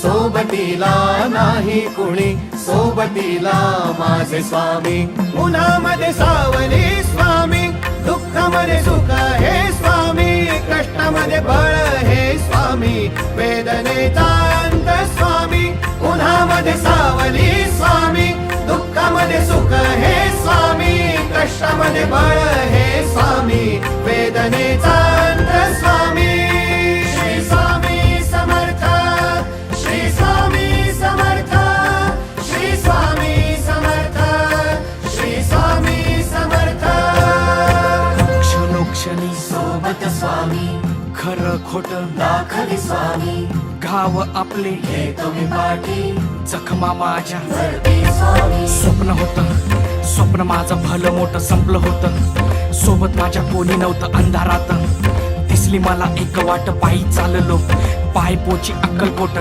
सोबतीला नाही कुणी, सोबतीला माझे स्वामी. उन्हामध्ये सावली स्वामी, दुःखामध्ये सुख हे स्वामी, कष्टामध्ये बळ हे स्वामी, वेदनेचा अंत स्वामी. उन्हामध्ये सावली स्वामी, दुःखामध्ये सुख हे स्वामी, कष्टामध्ये बळ हे स्वामी, वेदनेचा अंत स्वामी. श्री स्वामी समर्थ, श्री स्वामी समर्थ, श्री स्वामी समर्थ, श्री स्वामी समर्थ. क्षणोक्षणी सोबत स्वामी, खरं खोट दाखली स्वामी, घाव आपले हे तुम्ही पाठी जखमा माझ्या. भरती स्वामी. स्वप्न होतं, स्वप्न माझं भलं मोठं संपलं होतं. सोबत माझ्या कोणी नव्हतं अंधारात. दिसली मला एक वाट, पायी चाललो पाय पोची अक्कलकोट.